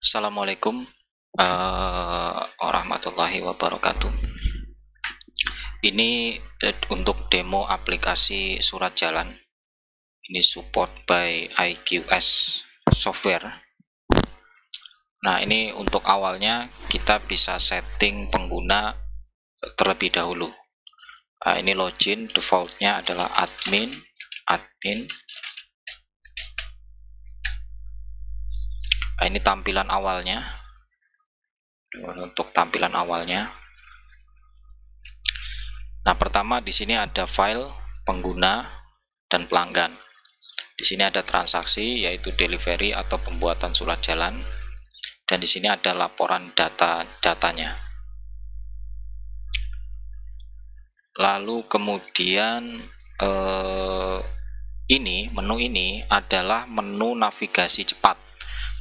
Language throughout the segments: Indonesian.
Assalamualaikum warahmatullahi wabarakatuh. Ini untuk demo aplikasi surat jalan. Ini support by IQS Software. Nah, ini untuk awalnya kita bisa setting pengguna terlebih dahulu. Nah, ini login, defaultnya adalah admin. Nah, ini tampilan awalnya. Untuk tampilan awalnya. Nah, pertama di sini ada file, pengguna, dan pelanggan. Di sini ada transaksi, yaitu delivery atau pembuatan surat jalan. Dan di sini ada laporan datanya. Lalu kemudian menu ini adalah menu navigasi cepat.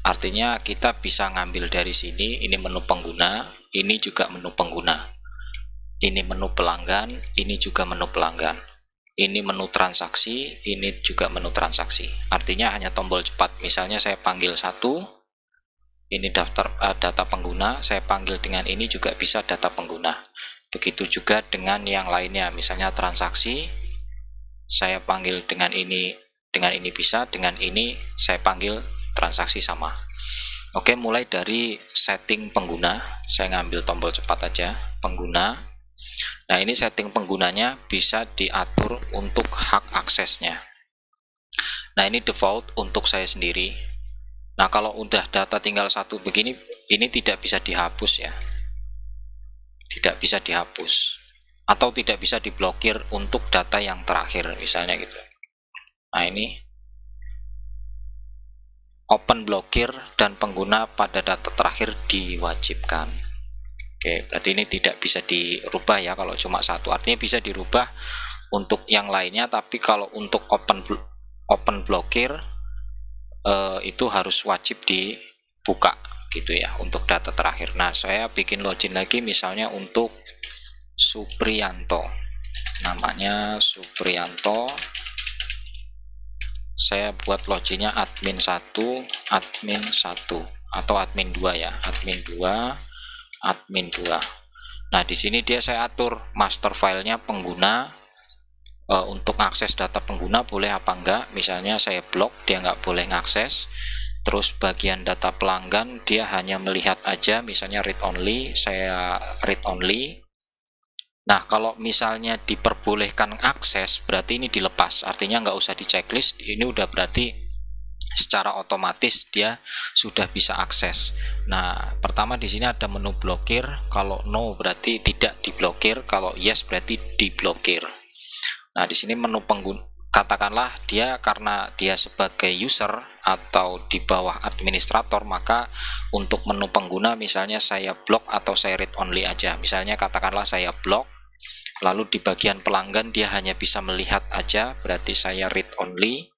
Artinya kita bisa ngambil dari sini, ini menu pengguna, ini juga menu pengguna. Ini menu pelanggan, ini juga menu pelanggan. Ini menu transaksi, ini juga menu transaksi. Artinya hanya tombol cepat. Misalnya saya panggil satu, ini data pengguna, saya panggil dengan ini juga bisa data pengguna. Begitu juga dengan yang lainnya, misalnya transaksi, saya panggil dengan ini bisa, dengan ini saya panggil transaksi sama. Oke, mulai dari setting pengguna, saya ngambil tombol cepat aja, pengguna. Nah, ini setting penggunanya bisa diatur untuk hak aksesnya. Nah, ini default untuk saya sendiri. Nah, kalau udah data tinggal satu begini, ini tidak bisa dihapus ya. Tidak bisa dihapus. Atau tidak bisa diblokir untuk data yang terakhir, misalnya gitu. Nah, ini open blokir dan pengguna pada data terakhir diwajibkan. Oke, berarti ini tidak bisa dirubah ya kalau cuma satu. Artinya bisa dirubah untuk yang lainnya, tapi kalau untuk open blokir itu harus wajib dibuka gitu ya untuk data terakhir. Nah, saya bikin login lagi misalnya untuk Supriyanto. Namanya Supriyanto. Saya buat loginnya admin 1 atau admin 2 ya. Admin 2. Nah, di sini saya atur master filenya pengguna. Untuk akses data pengguna boleh apa enggak, misalnya saya blok, dia nggak boleh ngakses. Terus bagian data pelanggan dia hanya melihat aja, misalnya read only, saya read only. Nah, kalau misalnya diperbolehkan akses, berarti ini dilepas, artinya nggak usah di checklist, ini udah berarti secara otomatis dia sudah bisa akses. Nah, pertama di sini ada menu blokir, kalau no berarti tidak diblokir, kalau yes berarti diblokir. Nah, di sini menu pengguna, katakanlah dia karena dia sebagai user atau di bawah administrator, maka untuk menu pengguna misalnya saya blok atau saya read only aja. Misalnya katakanlah saya blok, lalu di bagian pelanggan dia hanya bisa melihat aja, berarti saya read only.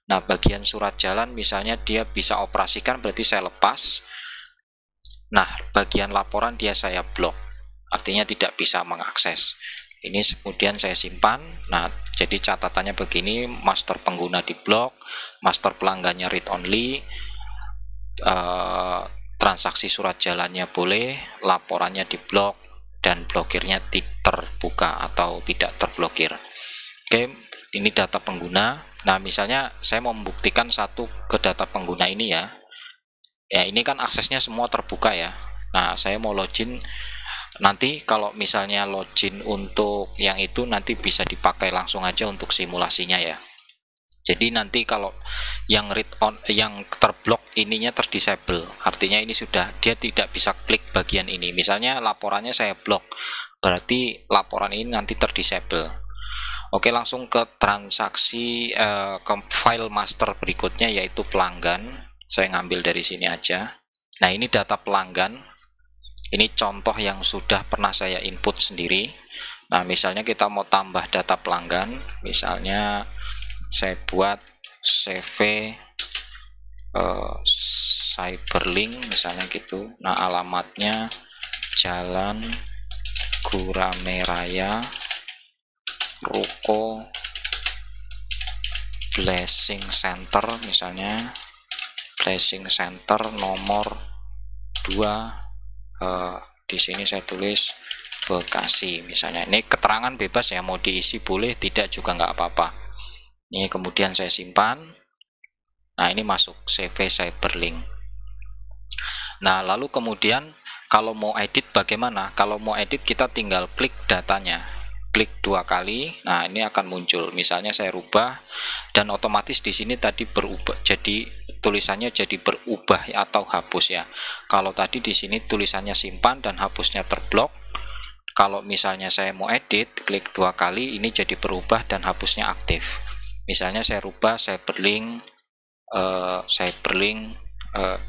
Nah, bagian surat jalan misalnya dia bisa operasikan, berarti saya lepas. Nah, bagian laporan dia saya blok, artinya tidak bisa mengakses. Ini kemudian saya simpan. Nah, jadi catatannya begini, master pengguna di blok, master pelanggannya read only, transaksi surat jalannya boleh, laporannya di blok, dan blokirnya terbuka atau tidak terblokir. Oke, ini data pengguna. Nah, misalnya saya mau membuktikan satu ke data pengguna ini ya. Ya, ini kan aksesnya semua terbuka ya. Nah, saya mau login. Nanti kalau misalnya login untuk yang itu nanti bisa dipakai langsung aja untuk simulasinya ya. Jadi nanti kalau yang read on, yang terblok ininya terdisable, artinya ini sudah dia tidak bisa klik bagian ini. Misalnya laporannya saya blok, berarti laporan ini nanti terdisable. Oke, langsung ke transaksi, ke file master berikutnya yaitu pelanggan. Saya ngambil dari sini aja. Nah, ini data pelanggan. Ini contoh yang sudah pernah saya input sendiri. Nah, misalnya kita mau tambah data pelanggan, misalnya saya buat CV Cyberlink misalnya gitu. Nah, alamatnya Jalan Gurame Raya, Ruko Blessing Center misalnya, Blessing Center nomor 2, di sini saya tulis Bekasi misalnya. Ini keterangan bebas ya, mau diisi boleh, tidak juga nggak apa-apa. Ini kemudian saya simpan. Nah, ini masuk CV Cyberlink. Nah, lalu kemudian kalau mau edit bagaimana? Kalau mau edit kita tinggal klik datanya. Klik 2 kali. Nah, ini akan muncul. Misalnya saya rubah dan otomatis di sini tadi berubah. Jadi tulisannya jadi berubah atau hapus ya. Kalau tadi di sini tulisannya simpan dan hapusnya terblok. Kalau misalnya saya mau edit, klik 2 kali, ini jadi berubah dan hapusnya aktif. Misalnya saya rubah Cyberlink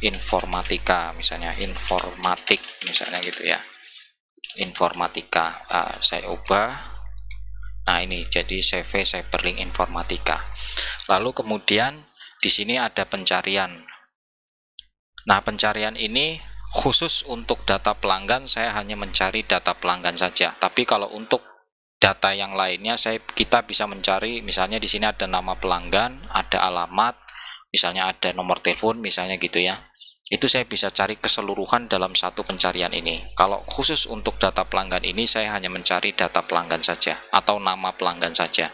informatika, misalnya informatik, misalnya gitu ya, informatika. Saya ubah. Nah, ini jadi CV Cyberlink informatika. Lalu kemudian di sini ada pencarian. Nah, pencarian ini khusus untuk data pelanggan, saya hanya mencari data pelanggan saja. Tapi kalau untuk data yang lainnya, kita bisa mencari, misalnya di sini ada nama pelanggan, ada alamat, misalnya ada nomor telepon, misalnya gitu ya. Itu saya bisa cari keseluruhan dalam satu pencarian ini. Kalau khusus untuk data pelanggan ini, saya hanya mencari data pelanggan saja atau nama pelanggan saja.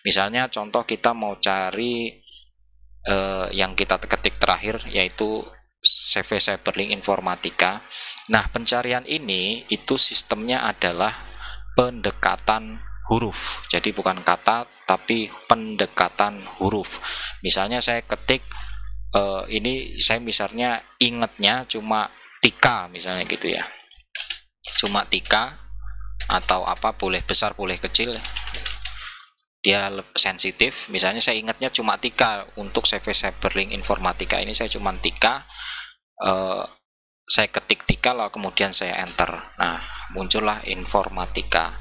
Misalnya contoh kita mau cari yang kita ketik terakhir, yaitu CV Cyberlink informatika. Nah, pencarian ini itu sistemnya adalah pendekatan huruf. Jadi bukan kata, tapi pendekatan huruf. Misalnya saya ketik ini, saya misalnya ingatnya cuma Tika, misalnya gitu ya. Cuma Tika atau apa, boleh besar boleh kecil. Dia sensitif. Misalnya saya ingatnya cuma Tika untuk CV Cyberlink informatika ini, saya cuma Tika. Saya ketik Tika lalu kemudian saya enter. Nah, muncullah informatika.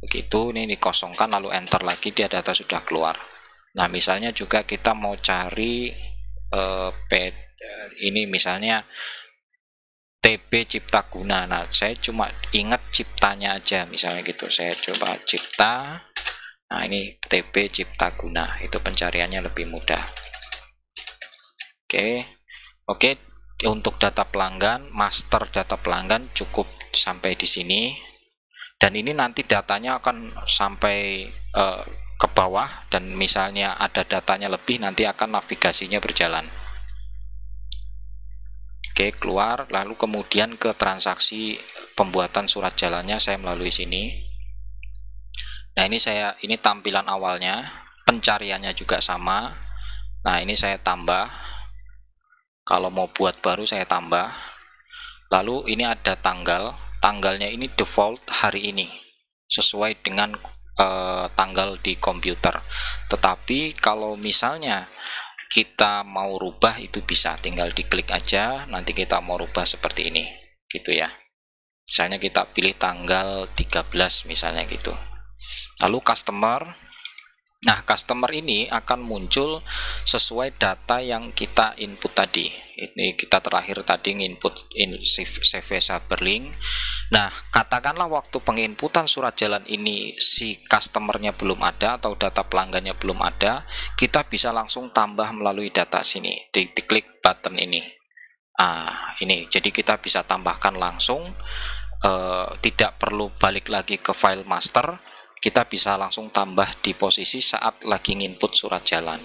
Begitu, ini dikosongkan lalu enter lagi, dia data sudah keluar. Nah, misalnya juga kita mau cari ini misalnya TB Ciptaguna. Nah, saya cuma ingat ciptanya aja, misalnya gitu. Saya coba cipta. Nah, ini TB Ciptaguna. Itu pencariannya lebih mudah. Oke, untuk data pelanggan, master data pelanggan cukup sampai di sini. Dan ini nanti datanya akan sampai ke bawah, dan misalnya ada datanya lebih, nanti akan navigasinya berjalan. Oke, keluar, lalu kemudian ke transaksi pembuatan surat jalannya saya melalui sini. Nah, ini tampilan awalnya, pencariannya juga sama. Nah, ini saya tambah. Kalau mau buat baru saya tambah. Lalu ini ada tanggalnya ini default hari ini, sesuai dengan tanggal di komputer. Tetapi kalau misalnya kita mau rubah, itu bisa tinggal diklik aja, nanti kita mau rubah seperti ini gitu ya. Misalnya kita pilih tanggal 13 misalnya gitu. Lalu customer. Nah, customer ini akan muncul sesuai data yang kita input tadi. Ini kita terakhir tadi input CV Cyberlink. Nah, katakanlah waktu penginputan surat jalan ini si customernya belum ada atau data pelanggannya belum ada, kita bisa langsung tambah melalui data sini. Diklik button ini. Ini jadi kita bisa tambahkan langsung, tidak perlu balik lagi ke file master. Kita bisa langsung tambah di posisi saat lagi nginput surat jalan.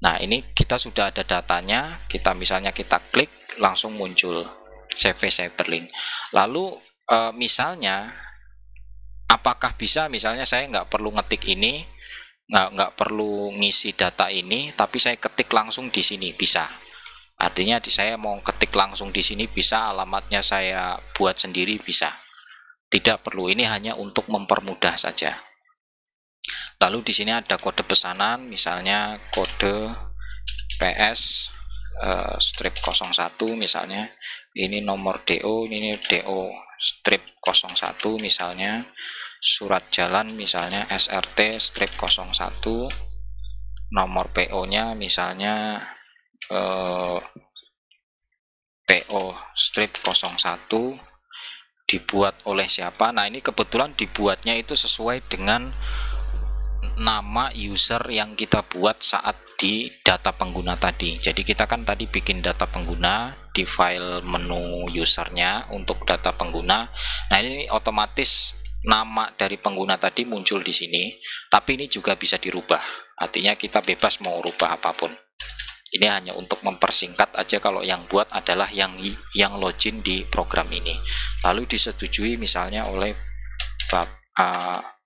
Nah, ini kita sudah ada datanya, misalnya kita klik, langsung muncul CV Cyberlink. Lalu misalnya apakah bisa, misalnya saya nggak perlu ngetik ini, nggak perlu ngisi data ini, tapi saya ketik langsung di sini, bisa. Artinya saya mau ketik langsung di sini bisa, alamatnya saya buat sendiri bisa. Tidak perlu, ini hanya untuk mempermudah saja. Lalu di sini ada kode pesanan, misalnya kode PS strip 01 misalnya. Ini nomor DO, ini DO strip 01 misalnya. Surat jalan misalnya SRT strip 01. Nomor PO-nya misalnya PO strip 01. Dibuat oleh siapa. Nah, ini kebetulan dibuatnya itu sesuai dengan nama user yang kita buat saat di data pengguna tadi. Jadi kita kan tadi bikin data pengguna di file menu usernya untuk data pengguna. Nah, ini otomatis nama dari pengguna tadi muncul di sini, tapi ini juga bisa dirubah. Artinya kita bebas mau rubah apapun. Ini hanya untuk mempersingkat aja kalau yang buat adalah yang login di program ini. Lalu disetujui misalnya oleh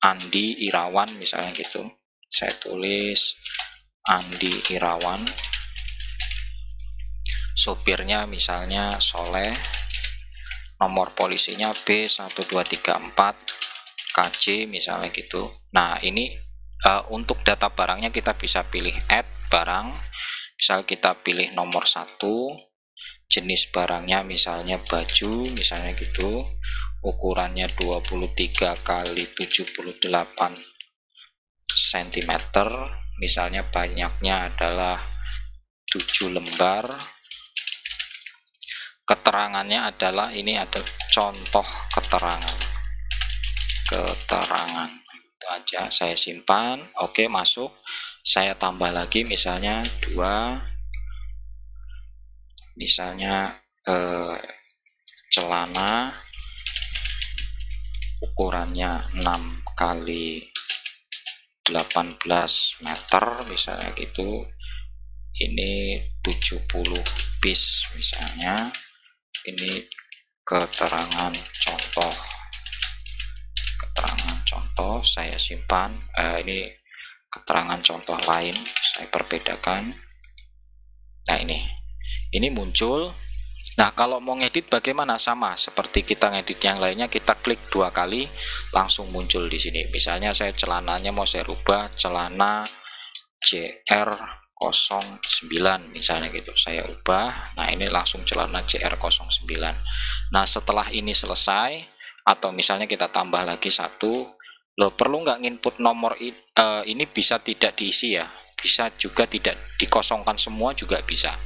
Andi Irawan misalnya gitu. Saya tulis Andi Irawan. Sopirnya misalnya Soleh. Nomor polisinya B1234 KJ misalnya gitu. Nah, ini untuk data barangnya kita bisa pilih add barang. Misal kita pilih nomor 1, jenis barangnya misalnya baju misalnya gitu. Ukurannya 23 kali 78 cm, misalnya banyaknya adalah 7 lembar. Keterangannya adalah ini ada contoh keterangan itu aja. Saya simpan. Oke, masuk. Saya tambah lagi misalnya 2, misalnya celana ukurannya 6 kali 18 meter misalnya gitu. Ini 70 piece misalnya. Ini keterangan contoh saya simpan. Ini keterangan contoh lain saya perbedakan. Nah, ini muncul. Nah, kalau mau ngedit bagaimana? Sama seperti kita ngedit yang lainnya, kita klik 2 kali langsung muncul di sini. Misalnya saya celananya mau saya rubah celana JR09 misalnya gitu, saya ubah. Nah, ini langsung celana JR09. Nah, setelah ini selesai, atau misalnya kita tambah lagi 1, lo perlu nggak nginput nomor ini bisa tidak diisi ya, bisa juga tidak dikosongkan semua juga bisa.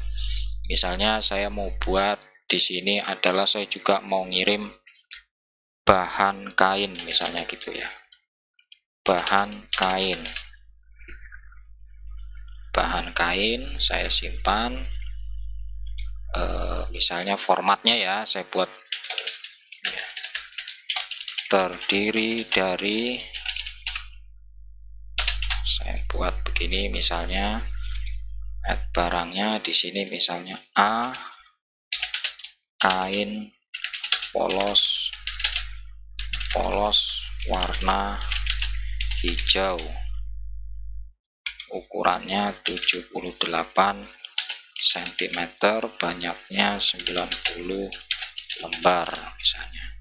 Misalnya saya mau buat di sini adalah saya juga mau ngirim bahan kain misalnya gitu ya, bahan kain saya simpan. Misalnya formatnya ya saya buat terdiri dari, saya buat begini misalnya, add barangnya di sini misalnya A, kain polos warna hijau, ukurannya 78 cm, banyaknya 90 lembar misalnya.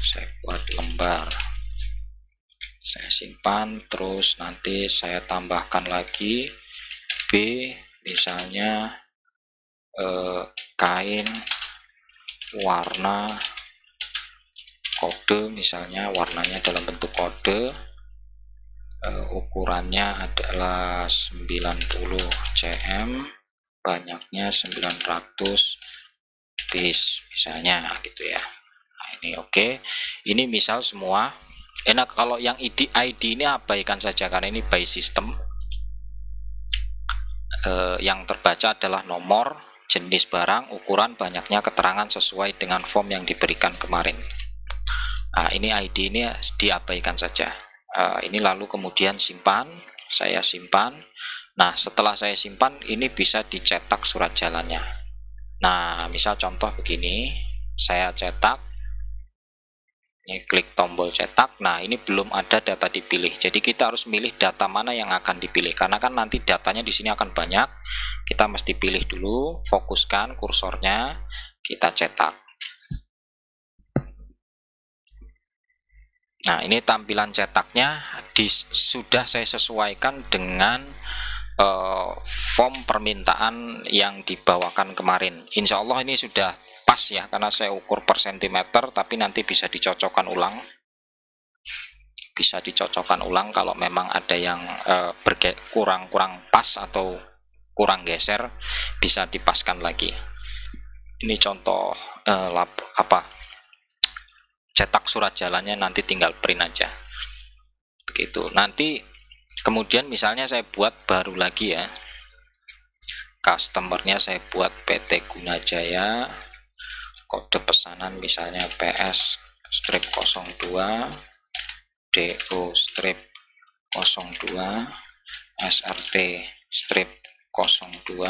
Saya buat lembar, saya simpan. Terus nanti saya tambahkan lagi B, misalnya kain warna kode, misalnya warnanya dalam bentuk kode, ukurannya adalah 90 cm, banyaknya 900 piece misalnya gitu ya. Nah, ini oke. Ini misal semua. Enak kalau yang ID ini abaikan saja karena ini by system. Yang terbaca adalah nomor, jenis barang, ukuran, banyaknya, keterangan sesuai dengan form yang diberikan kemarin. Nah, ini ID ini diabaikan saja. Ini lalu kemudian simpan, saya simpan. Nah, setelah saya simpan, ini bisa dicetak surat jalannya. Nah, misal contoh begini, saya cetak, ini klik tombol cetak. Nah, ini belum ada data dipilih, jadi kita harus milih data mana yang akan dipilih, karena kan nanti datanya di sini akan banyak. Kita mesti pilih dulu, fokuskan kursornya, kita cetak. Nah, ini tampilan cetaknya sudah saya sesuaikan dengan form permintaan yang dibawakan kemarin. Insya Allah ini sudah pas ya, karena saya ukur per sentimeter, tapi nanti bisa dicocokkan ulang. Bisa dicocokkan ulang kalau memang ada yang kurang pas atau kurang geser, bisa dipaskan lagi. Ini contoh cetak surat jalannya, nanti tinggal print aja. Begitu. Nanti Kemudian misalnya saya buat baru lagi ya, customernya saya buat PT Gunajaya, kode pesanan misalnya PS strip 02, DO strip 02, SRT strip 02,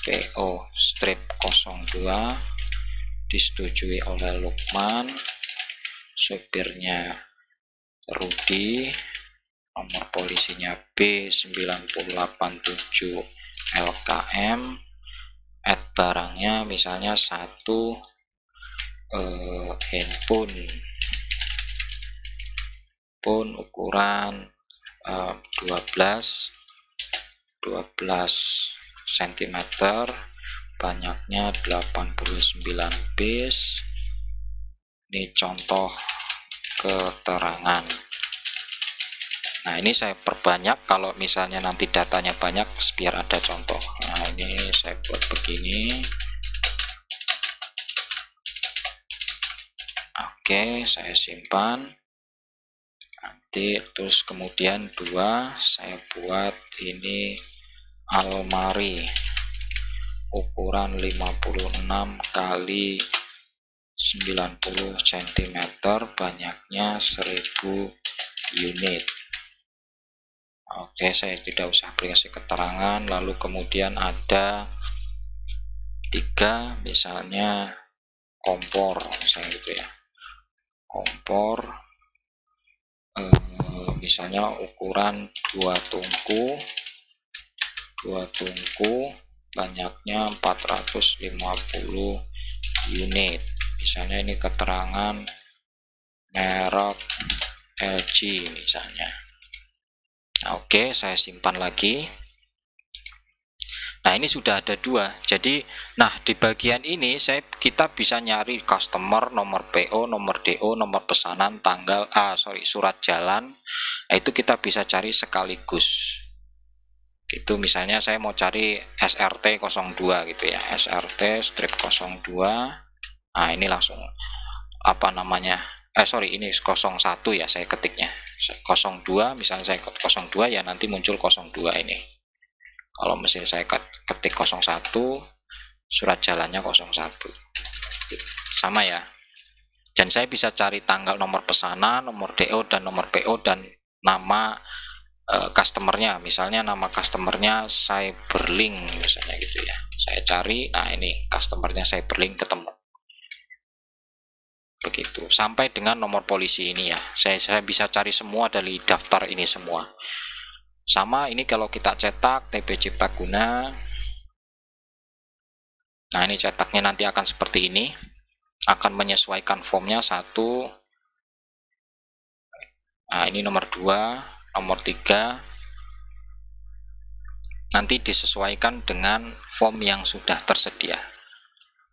PO strip 02, disetujui oleh Lukman, supirnya Rudi, nomor polisinya B987 LKM, add barangnya misalnya satu handphone ukuran 12 cm, banyaknya 89 piece. Ini contoh keterangan. Nah, ini saya perbanyak kalau misalnya nanti datanya banyak biar ada contoh. Nah, ini saya buat begini. Oke, saya simpan. Nanti terus kemudian 2 saya buat ini almari ukuran 56 kali 90 cm, banyaknya 1000 unit. Oke, saya tidak usah aplikasi keterangan. Lalu kemudian ada 3 misalnya kompor misalnya gitu ya, kompor misalnya ukuran 2 tungku, banyaknya 450 unit. Misalnya ini keterangan merek LG misalnya. Oke, saya simpan lagi. Nah, ini sudah ada 2. Jadi, nah di bagian ini kita bisa nyari customer, nomor PO, nomor DO, nomor pesanan, tanggal surat jalan. Nah, itu kita bisa cari sekaligus. Itu misalnya saya mau cari SRT 02 gitu ya. SRT strip 02. Nah, ini langsung apa namanya? Ini 01 ya saya ketiknya. 02 misalnya saya ketik 02 ya nanti muncul 02 ini. Kalau mesin saya ketik 01, surat jalannya 01. Sama ya. Dan saya bisa cari tanggal nomor pesanan, nomor DO dan nomor PO dan nama customernya. Misalnya nama customernya Cyberlink misalnya gitu ya. Saya cari, nah ini customernya Cyberlink ketemu. Begitu. Sampai dengan nomor polisi ini ya. Saya bisa cari semua dari daftar ini semua. Sama ini kalau kita cetak TP Ciptaguna. Nah, ini cetaknya nanti akan seperti ini. Akan menyesuaikan formnya 1. Nah, ini nomor 2, nomor 3. Nanti disesuaikan dengan form yang sudah tersedia.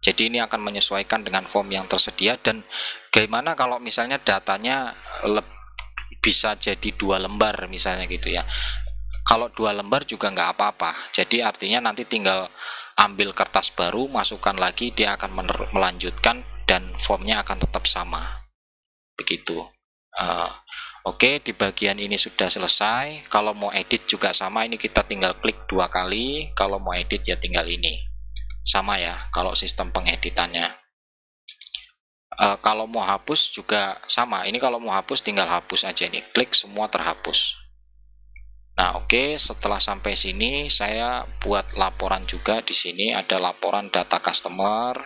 Jadi ini akan menyesuaikan dengan form yang tersedia. Dan bagaimana kalau misalnya datanya bisa jadi 2 lembar misalnya gitu ya. Kalau 2 lembar juga nggak apa-apa. Jadi artinya nanti tinggal ambil kertas baru, masukkan lagi, dia akan melanjutkan dan formnya akan tetap sama. Begitu. Oke, di bagian ini sudah selesai. Kalau mau edit juga sama, ini kita tinggal klik 2 kali. Kalau mau edit ya tinggal ini. Sama ya, kalau sistem pengeditannya. Kalau mau hapus juga sama. Ini kalau mau hapus tinggal hapus aja nih. Klik semua terhapus. Nah, oke, setelah sampai sini saya buat laporan juga. Di sini ada laporan data customer.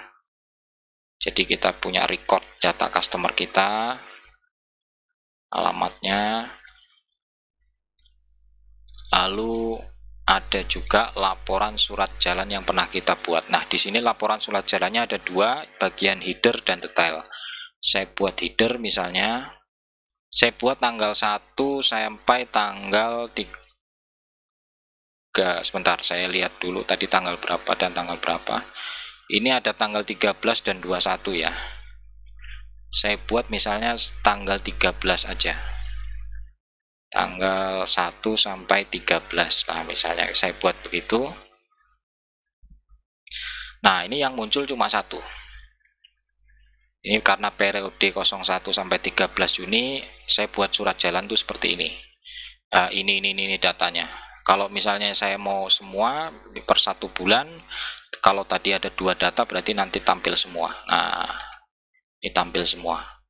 Jadi kita punya record data customer kita. Alamatnya. Lalu ada juga laporan surat jalan yang pernah kita buat. Nah, di sini laporan surat jalannya ada 2, bagian header dan detail. Saya buat header misalnya. Saya buat tanggal 1 sampai tanggal 3. Sebentar, saya lihat dulu tadi tanggal berapa dan tanggal berapa. Ini ada tanggal 13 dan 21 ya. Saya buat misalnya tanggal 13 aja. Tanggal 1 sampai 13. Nah, misalnya saya buat begitu. Nah, ini yang muncul cuma 1. Ini karena periode 01 sampai 13 Juni, saya buat surat jalan tuh seperti ini. ini datanya. Kalau misalnya saya mau semua per 1 bulan, kalau tadi ada 2 data berarti nanti tampil semua. Nah, ini tampil semua.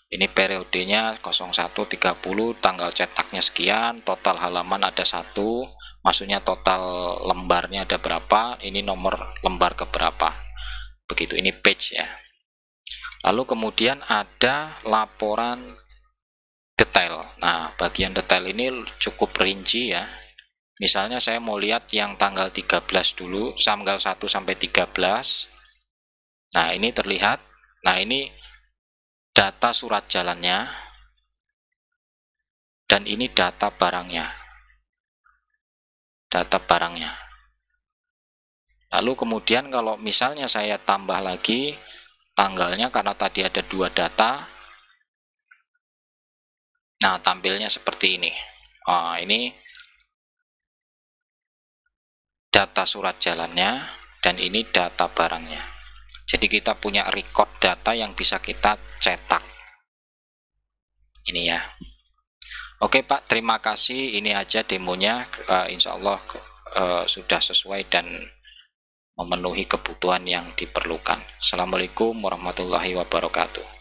Ini periodenya 01.30, tanggal cetaknya sekian, total halaman ada 1, maksudnya total lembarnya ada berapa, ini nomor lembar keberapa. Begitu, ini page ya. Lalu kemudian ada laporan detail. Nah, bagian detail ini cukup rinci ya. Misalnya saya mau lihat yang tanggal 13 dulu, tanggal 1 sampai 13. Nah, ini terlihat. Nah, ini data surat jalannya. Dan ini data barangnya. Data barangnya. Lalu kemudian kalau misalnya saya tambah lagi tanggalnya, karena tadi ada 2 data. Nah, tampilnya seperti ini. Ini data surat jalannya, dan ini data barangnya. Jadi kita punya record data yang bisa kita cetak. Ini ya. Oke Pak, terima kasih. Ini aja demonya. Insya Allah sudah sesuai dan memenuhi kebutuhan yang diperlukan. Assalamualaikum warahmatullahi wabarakatuh.